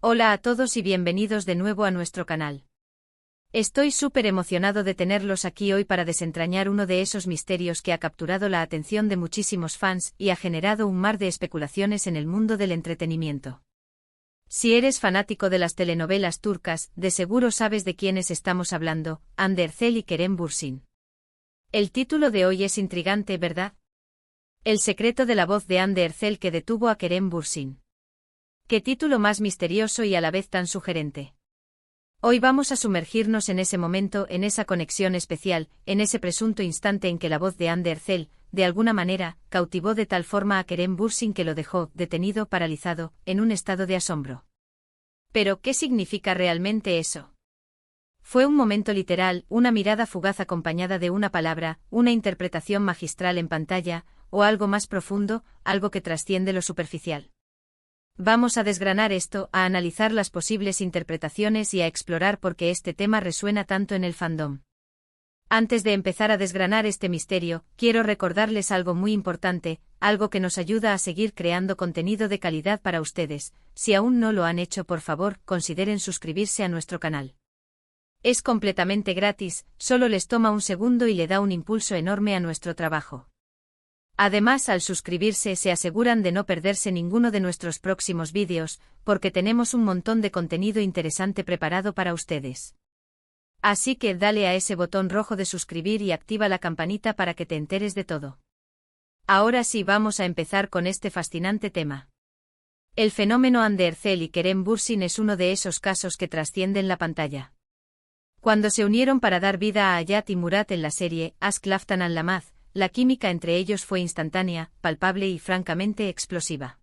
Hola a todos y bienvenidos de nuevo a nuestro canal. Estoy súper emocionado de tenerlos aquí hoy para desentrañar uno de esos misterios que ha capturado la atención de muchísimos fans y ha generado un mar de especulaciones en el mundo del entretenimiento. Si eres fanático de las telenovelas turcas, de seguro sabes de quiénes estamos hablando, Hande Erçel y Kerem Bürsin. El título de hoy es intrigante, ¿verdad? El secreto de la voz de Hande Erçel que detuvo a Kerem Bürsin. ¡Qué título más misterioso y a la vez tan sugerente! Hoy vamos a sumergirnos en ese momento, en esa conexión especial, en ese presunto instante en que la voz de Hande Erçel, de alguna manera, cautivó de tal forma a Kerem Bürsin que lo dejó, detenido, paralizado, en un estado de asombro. Pero, ¿qué significa realmente eso? Fue un momento literal, una mirada fugaz acompañada de una palabra, una interpretación magistral en pantalla, o algo más profundo, algo que trasciende lo superficial. Vamos a desgranar esto, a analizar las posibles interpretaciones y a explorar por qué este tema resuena tanto en el fandom. Antes de empezar a desgranar este misterio, quiero recordarles algo muy importante, algo que nos ayuda a seguir creando contenido de calidad para ustedes. Si aún no lo han hecho, por favor, consideren suscribirse a nuestro canal. Es completamente gratis, solo les toma un segundo y le da un impulso enorme a nuestro trabajo. Además, al suscribirse se aseguran de no perderse ninguno de nuestros próximos vídeos, porque tenemos un montón de contenido interesante preparado para ustedes. Así que dale a ese botón rojo de suscribir y activa la campanita para que te enteres de todo. Ahora sí, vamos a empezar con este fascinante tema. El fenómeno Hande Erçel y Kerem Bürsin es uno de esos casos que trascienden la pantalla. Cuando se unieron para dar vida a Hayat y Murat en la serie Aşk Laftan Anlamaz, la química entre ellos fue instantánea, palpable y francamente explosiva.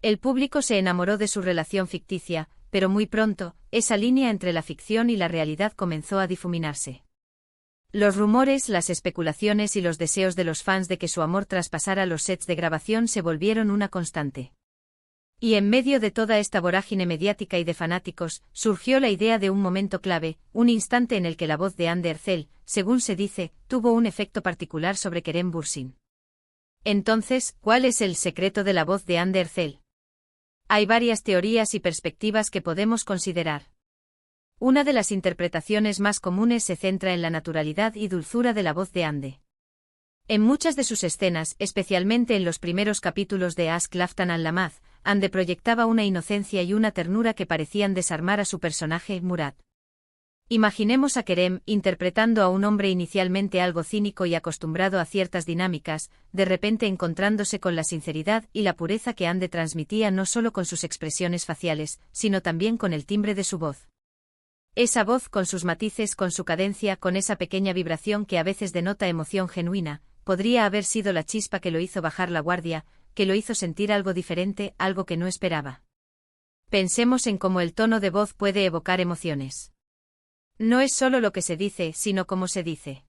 El público se enamoró de su relación ficticia, pero muy pronto, esa línea entre la ficción y la realidad comenzó a difuminarse. Los rumores, las especulaciones y los deseos de los fans de que su amor traspasara los sets de grabación se volvieron una constante. Y en medio de toda esta vorágine mediática y de fanáticos, surgió la idea de un momento clave, un instante en el que la voz de Hande Erçel, según se dice, tuvo un efecto particular sobre Kerem Bürsin. Entonces, ¿cuál es el secreto de la voz de Hande Erçel? Hay varias teorías y perspectivas que podemos considerar. Una de las interpretaciones más comunes se centra en la naturalidad y dulzura de la voz de Hande. En muchas de sus escenas, especialmente en los primeros capítulos de Aşk Laftan Anlamaz, Hande proyectaba una inocencia y una ternura que parecían desarmar a su personaje, Murat. Imaginemos a Kerem interpretando a un hombre inicialmente algo cínico y acostumbrado a ciertas dinámicas, de repente encontrándose con la sinceridad y la pureza que Hande transmitía no solo con sus expresiones faciales, sino también con el timbre de su voz. Esa voz con sus matices, con su cadencia, con esa pequeña vibración que a veces denota emoción genuina, podría haber sido la chispa que lo hizo bajar la guardia, que lo hizo sentir algo diferente, algo que no esperaba. Pensemos en cómo el tono de voz puede evocar emociones. No es solo lo que se dice, sino cómo se dice.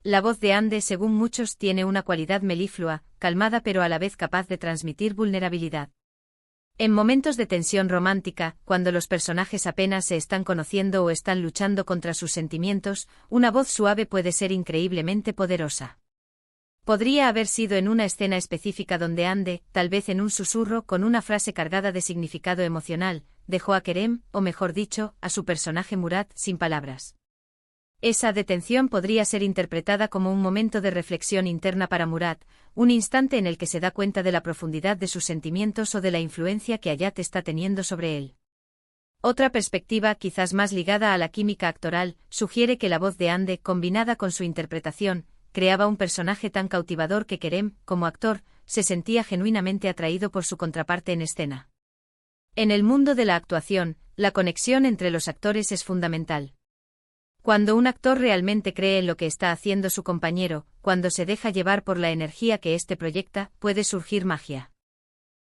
La voz de Hande, según muchos, tiene una cualidad meliflua, calmada pero a la vez capaz de transmitir vulnerabilidad. En momentos de tensión romántica, cuando los personajes apenas se están conociendo o están luchando contra sus sentimientos, una voz suave puede ser increíblemente poderosa. Podría haber sido en una escena específica donde Hande, tal vez en un susurro con una frase cargada de significado emocional, dejó a Kerem, o mejor dicho, a su personaje Murat, sin palabras. Esa detención podría ser interpretada como un momento de reflexión interna para Murat, un instante en el que se da cuenta de la profundidad de sus sentimientos o de la influencia que Hayat está teniendo sobre él. Otra perspectiva, quizás más ligada a la química actoral, sugiere que la voz de Hande, combinada con su interpretación, creaba un personaje tan cautivador que Kerem, como actor, se sentía genuinamente atraído por su contraparte en escena. En el mundo de la actuación, la conexión entre los actores es fundamental. Cuando un actor realmente cree en lo que está haciendo su compañero, cuando se deja llevar por la energía que éste proyecta, puede surgir magia.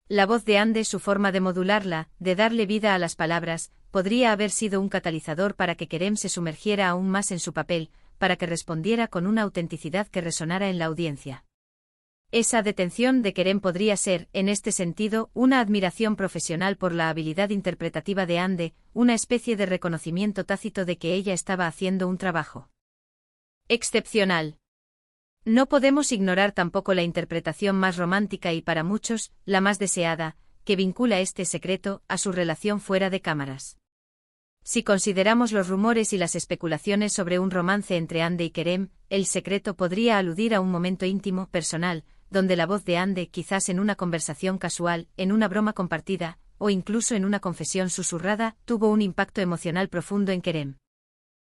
La voz de Hande, su forma de modularla, de darle vida a las palabras, podría haber sido un catalizador para que Kerem se sumergiera aún más en su papel, para que respondiera con una autenticidad que resonara en la audiencia. Esa detención de Kerem podría ser, en este sentido, una admiración profesional por la habilidad interpretativa de Hande, una especie de reconocimiento tácito de que ella estaba haciendo un trabajo excepcional. No podemos ignorar tampoco la interpretación más romántica y para muchos, la más deseada, que vincula este secreto a su relación fuera de cámaras. Si consideramos los rumores y las especulaciones sobre un romance entre Hande y Kerem, el secreto podría aludir a un momento íntimo, personal, donde la voz de Hande, quizás en una conversación casual, en una broma compartida, o incluso en una confesión susurrada, tuvo un impacto emocional profundo en Kerem.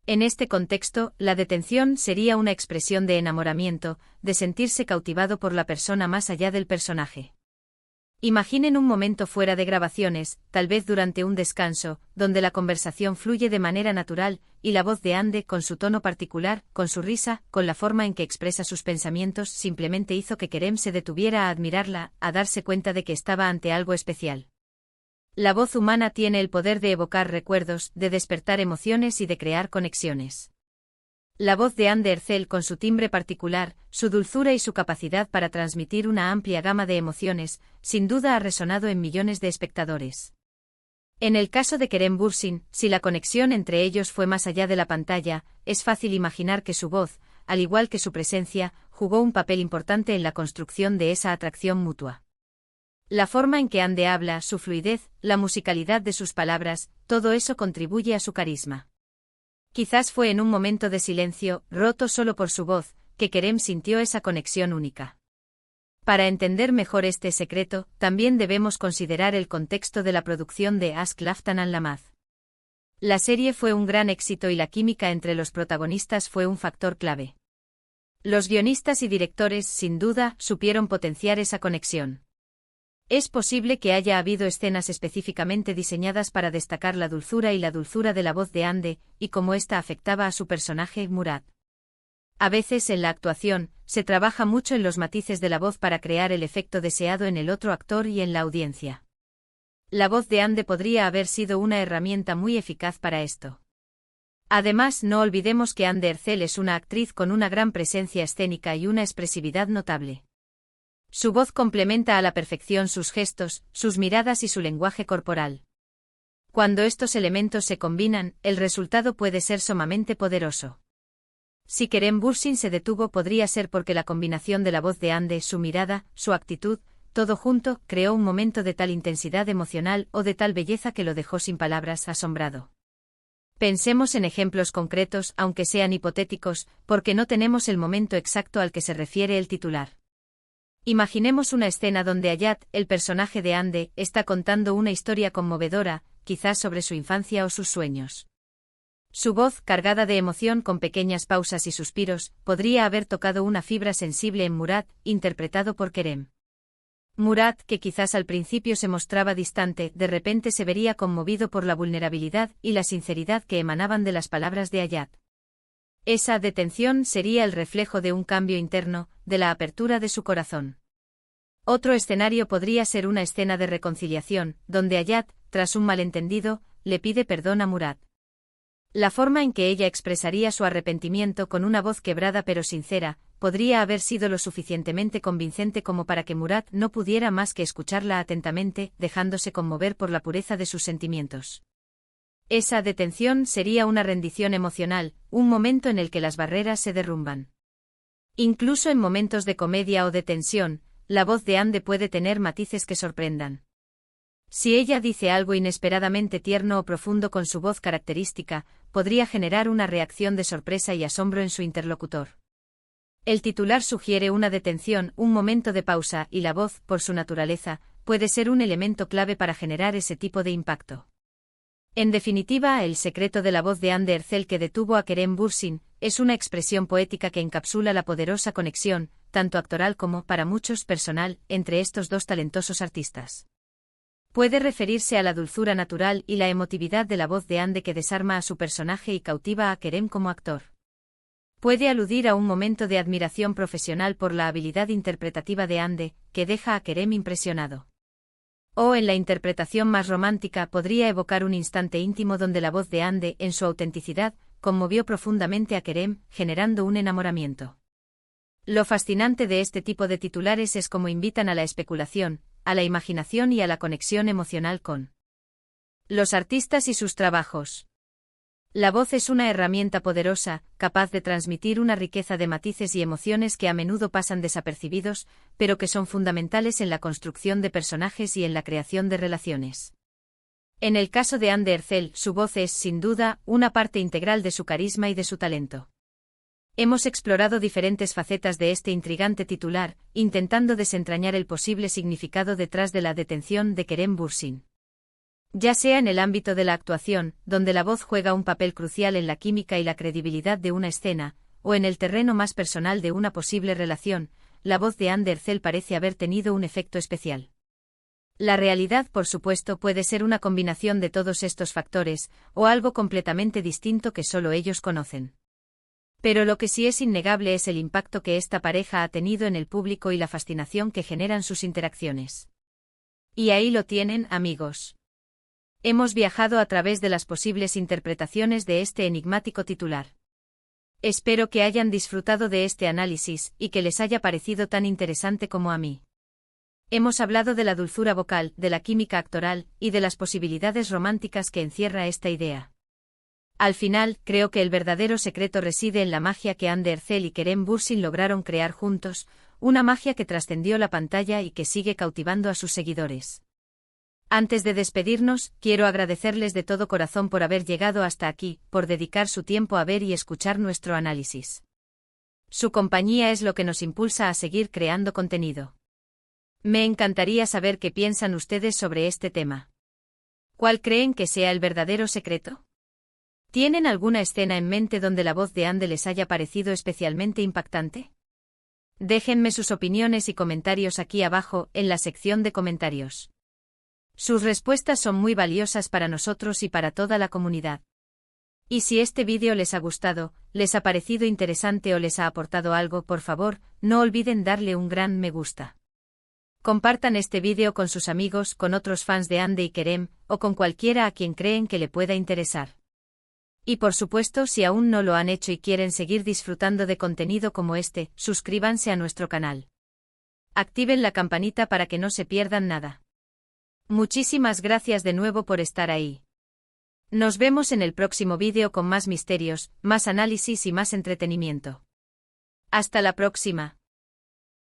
En este contexto, la detención sería una expresión de enamoramiento, de sentirse cautivado por la persona más allá del personaje. Imaginen un momento fuera de grabaciones, tal vez durante un descanso, donde la conversación fluye de manera natural, y la voz de Hande, con su tono particular, con su risa, con la forma en que expresa sus pensamientos, simplemente hizo que Kerem se detuviera a admirarla, a darse cuenta de que estaba ante algo especial. La voz humana tiene el poder de evocar recuerdos, de despertar emociones y de crear conexiones. La voz de Hande Erçel, con su timbre particular, su dulzura y su capacidad para transmitir una amplia gama de emociones, sin duda ha resonado en millones de espectadores. En el caso de Kerem Bürsin, si la conexión entre ellos fue más allá de la pantalla, es fácil imaginar que su voz, al igual que su presencia, jugó un papel importante en la construcción de esa atracción mutua. La forma en que Hande habla, su fluidez, la musicalidad de sus palabras, todo eso contribuye a su carisma. Quizás fue en un momento de silencio, roto solo por su voz, que Kerem sintió esa conexión única. Para entender mejor este secreto, también debemos considerar el contexto de la producción de Aşk Laftan Anlamaz. La serie fue un gran éxito y la química entre los protagonistas fue un factor clave. Los guionistas y directores, sin duda, supieron potenciar esa conexión. Es posible que haya habido escenas específicamente diseñadas para destacar la dulzura de la voz de Hande, y cómo ésta afectaba a su personaje, Murat. A veces en la actuación, se trabaja mucho en los matices de la voz para crear el efecto deseado en el otro actor y en la audiencia. La voz de Hande podría haber sido una herramienta muy eficaz para esto. Además, no olvidemos que Hande Erçel es una actriz con una gran presencia escénica y una expresividad notable. Su voz complementa a la perfección sus gestos, sus miradas y su lenguaje corporal. Cuando estos elementos se combinan, el resultado puede ser sumamente poderoso. Si Kerem Bürsin se detuvo, podría ser porque la combinación de la voz de Hande, su mirada, su actitud, todo junto, creó un momento de tal intensidad emocional o de tal belleza que lo dejó sin palabras, asombrado. Pensemos en ejemplos concretos, aunque sean hipotéticos, porque no tenemos el momento exacto al que se refiere el titular. Imaginemos una escena donde Hayat, el personaje de Hande, está contando una historia conmovedora, quizás sobre su infancia o sus sueños. Su voz, cargada de emoción con pequeñas pausas y suspiros, podría haber tocado una fibra sensible en Murat, interpretado por Kerem. Murat, que quizás al principio se mostraba distante, de repente se vería conmovido por la vulnerabilidad y la sinceridad que emanaban de las palabras de Hayat. Esa detención sería el reflejo de un cambio interno, de la apertura de su corazón. Otro escenario podría ser una escena de reconciliación, donde Hayat, tras un malentendido, le pide perdón a Murat. La forma en que ella expresaría su arrepentimiento con una voz quebrada pero sincera, podría haber sido lo suficientemente convincente como para que Murat no pudiera más que escucharla atentamente, dejándose conmover por la pureza de sus sentimientos. Esa detención sería una rendición emocional, un momento en el que las barreras se derrumban. Incluso en momentos de comedia o de tensión, la voz de Hande puede tener matices que sorprendan. Si ella dice algo inesperadamente tierno o profundo con su voz característica, podría generar una reacción de sorpresa y asombro en su interlocutor. El titular sugiere una detención, un momento de pausa, y la voz, por su naturaleza, puede ser un elemento clave para generar ese tipo de impacto. En definitiva, el secreto de la voz de Hande Erçel que detuvo a Kerem Bürsin es una expresión poética que encapsula la poderosa conexión, tanto actoral como, para muchos, personal, entre estos dos talentosos artistas. Puede referirse a la dulzura natural y la emotividad de la voz de Hande que desarma a su personaje y cautiva a Kerem como actor. Puede aludir a un momento de admiración profesional por la habilidad interpretativa de Hande, que deja a Kerem impresionado. O en la interpretación más romántica podría evocar un instante íntimo donde la voz de Hande, en su autenticidad, conmovió profundamente a Kerem, generando un enamoramiento. Lo fascinante de este tipo de titulares es cómo invitan a la especulación, a la imaginación y a la conexión emocional con los artistas y sus trabajos. La voz es una herramienta poderosa, capaz de transmitir una riqueza de matices y emociones que a menudo pasan desapercibidos, pero que son fundamentales en la construcción de personajes y en la creación de relaciones. En el caso de Anne de Herzel, su voz es, sin duda, una parte integral de su carisma y de su talento. Hemos explorado diferentes facetas de este intrigante titular, intentando desentrañar el posible significado detrás de la detención de Kerem Bürsin. Ya sea en el ámbito de la actuación, donde la voz juega un papel crucial en la química y la credibilidad de una escena, o en el terreno más personal de una posible relación, la voz de Anne de Herzel parece haber tenido un efecto especial. La realidad, por supuesto, puede ser una combinación de todos estos factores, o algo completamente distinto que solo ellos conocen. Pero lo que sí es innegable es el impacto que esta pareja ha tenido en el público y la fascinación que generan sus interacciones. Y ahí lo tienen, amigos. Hemos viajado a través de las posibles interpretaciones de este enigmático titular. Espero que hayan disfrutado de este análisis, y que les haya parecido tan interesante como a mí. Hemos hablado de la dulzura vocal, de la química actoral, y de las posibilidades románticas que encierra esta idea. Al final, creo que el verdadero secreto reside en la magia que Anne de Herzel y Kerem Bürsin lograron crear juntos, una magia que trascendió la pantalla y que sigue cautivando a sus seguidores. Antes de despedirnos, quiero agradecerles de todo corazón por haber llegado hasta aquí, por dedicar su tiempo a ver y escuchar nuestro análisis. Su compañía es lo que nos impulsa a seguir creando contenido. Me encantaría saber qué piensan ustedes sobre este tema. ¿Cuál creen que sea el verdadero secreto? ¿Tienen alguna escena en mente donde la voz de Anne les haya parecido especialmente impactante? Déjenme sus opiniones y comentarios aquí abajo, en la sección de comentarios. Sus respuestas son muy valiosas para nosotros y para toda la comunidad. Y si este vídeo les ha gustado, les ha parecido interesante o les ha aportado algo, por favor, no olviden darle un gran me gusta. Compartan este vídeo con sus amigos, con otros fans de Anne y Kerem, o con cualquiera a quien creen que le pueda interesar. Y por supuesto, si aún no lo han hecho y quieren seguir disfrutando de contenido como este, suscríbanse a nuestro canal. Activen la campanita para que no se pierdan nada. Muchísimas gracias de nuevo por estar ahí. Nos vemos en el próximo vídeo con más misterios, más análisis y más entretenimiento. Hasta la próxima.